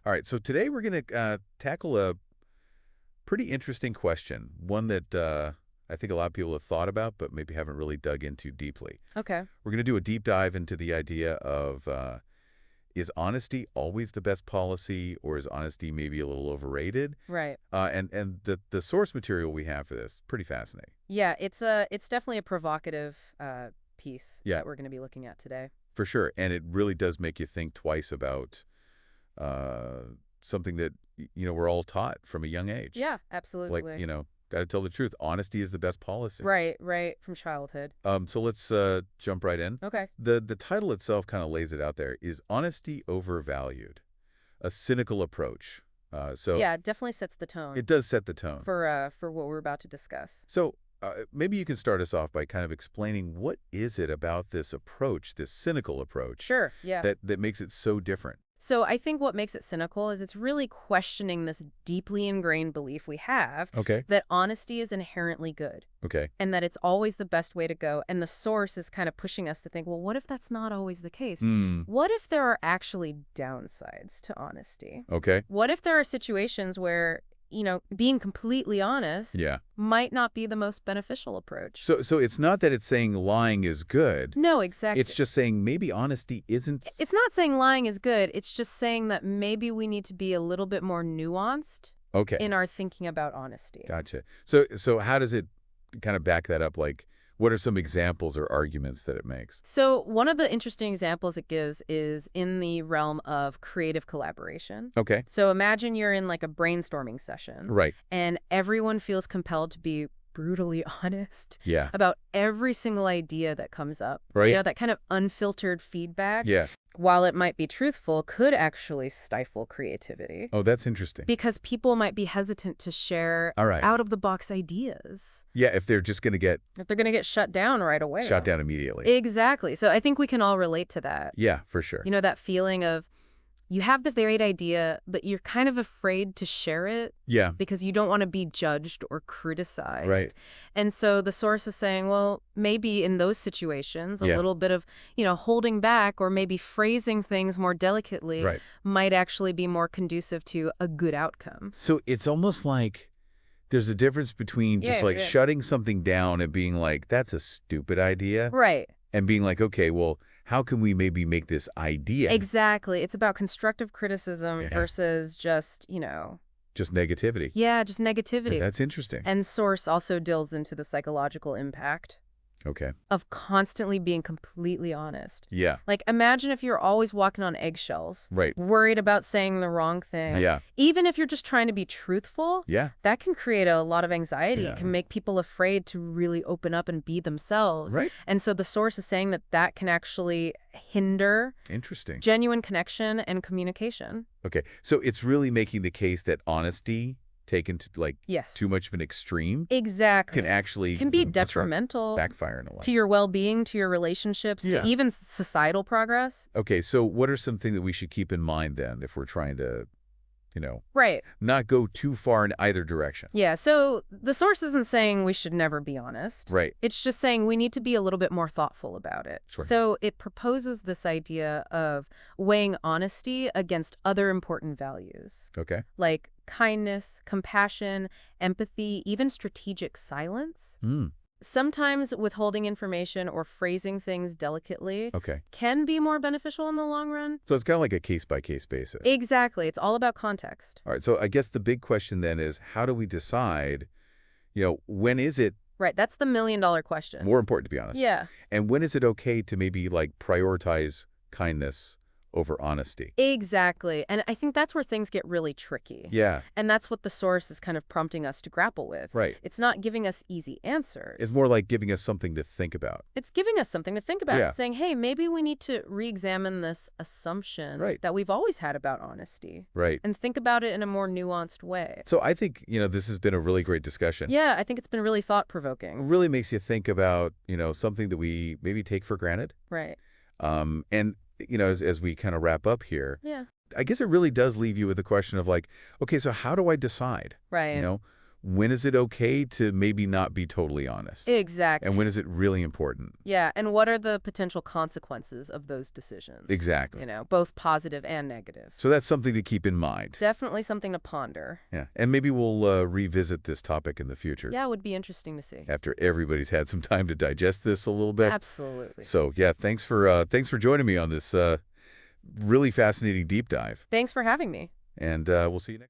All right, so today we're going to tackle a pretty interesting question, one that I think a lot of people have thought about, but maybe haven't really dug into deeply. Okay. We're going to do a deep dive into the idea of is honesty always the best policy, or is honesty maybe a little overrated? Right. And the source material we have for this is pretty fascinating. Yeah, it's definitely a provocative piece Yeah, that we're going to be looking at today. for sure. And it really does make you think twice about something that, we're all taught from a young age. Yeah, Like, absolutely. got to tell the truth. Honesty is the best policy. Right, from childhood. So let's jump right in. Okay. The title itself kind of lays it out there. Is honesty overvalued? A cynical approach. So Yeah, it definitely sets the tone it does set the tone. for what we're about to discuss. So maybe you can start us off by kind of explaining what is it about this approach, this cynical approach, Sure. Yeah. that makes it so different? So I think what makes it cynical is it's really questioning this deeply ingrained belief we have Okay. that honesty is inherently good Okay. and that it's always the best way to go. And the source is kind of pushing us to think, well, what if that's not always the case? Hmm. What if there are actually downsides to honesty? Okay. What if there are situations where, being completely honest Yeah. might not be the most beneficial approach? So it's not that it's saying lying is good. No, exactly. It's just saying maybe honesty isn't. It's not saying lying is good. It's just saying that maybe we need to be a little bit more nuanced Okay. in our thinking about honesty. Gotcha. So how does it kind of back that up? Like, what are some examples or arguments that it makes? So one of the interesting examples it gives is in the realm of creative collaboration. Okay. So imagine you're in like a brainstorming session Right. and everyone feels compelled to be brutally honest Yeah. about every single idea that comes up. Right. That kind of unfiltered feedback, Yeah. while it might be truthful, could actually stifle creativity. Oh, that's interesting. Because people might be hesitant to share All right. out-of-the-box ideas Yeah, if they're just going to get if they're going to get shut down right away. shot down immediately. Exactly. So I think we can all relate to that. Yeah, for sure. That feeling of you have this great idea, but you're kind of afraid to share it Yeah. because you don't want to be judged or criticized. Right. And so the source is saying, well, maybe in those situations, a Yeah. little bit of, holding back or maybe phrasing things more delicately Right. might actually be more conducive to a good outcome. So it's almost like there's a difference between just Yeah, like yeah. shutting something down and being like, that's a stupid idea, Right. and being like, okay, well, how can we maybe make this idea Exactly. It's about constructive criticism Yeah. versus just, just negativity? just negativity. That's interesting. And source also delves into the psychological impact Okay. of constantly being completely honest. Yeah. Like, imagine if you're always walking on eggshells, Right. worried about saying the wrong thing. Yeah. Even if you're just trying to be truthful, Yeah. that can create a lot of anxiety. Yeah. It can make people afraid to really open up and be themselves. Right. And so the source is saying that that can actually hinder Interesting. genuine connection and communication. Okay. So it's really making the case that honesty taken to like Yes. too much of an extreme Exactly. can actually Can be what's wrong? detrimental Backfire in a way. to your well-being, to your relationships, Yeah. to even societal progress. Okay, so what are some things that we should keep in mind then if we're trying to, Right. not go too far in either direction? Yeah, so the source isn't saying we should never be honest. Right. It's just saying we need to be a little bit more thoughtful about it. Sure. So it proposes this idea of weighing honesty against other important values, Okay. like kindness, compassion, empathy, even strategic silence. Mm. Sometimes withholding information or phrasing things delicately Okay. can be more beneficial in the long run. So it's kind of like a case-by-case basis. Exactly. It's all about context. All right, so I guess the big question then is how do we decide, when is it Right. That's the million-dollar question. more important, to be honest? Yeah. And when is it okay to maybe like prioritize kindness over honesty? Exactly. And I think that's where things get really tricky. Yeah, And that's what the source is kind of prompting us to grapple with. right. It's not giving us easy answers. It's more like giving us something to think about. It's giving us something to think about. Yeah. It's saying, hey, maybe we need to re-examine this assumption Right. that we've always had about honesty Right. and think about it in a more nuanced way. So I think, this has been a really great discussion. Yeah, I think it's been really It thought-provoking. really makes you think about, something that we maybe take for granted. Right. And, as we kind of wrap up here, Yeah. I guess it really does leave you with the question of like, okay, so how do I decide? Right. when is it okay to maybe not be totally honest? Exactly. And when is it really important? Yeah, and what are the potential consequences of those decisions? Exactly. Both positive and negative. So that's something to keep in mind. Definitely something to ponder. Yeah, and maybe we'll revisit this topic in the future Yeah, it would be interesting to see. after everybody's had some time to digest this a little bit. Absolutely. So yeah, thanks for joining me on this really fascinating deep dive. Thanks for having me. And we'll see you next.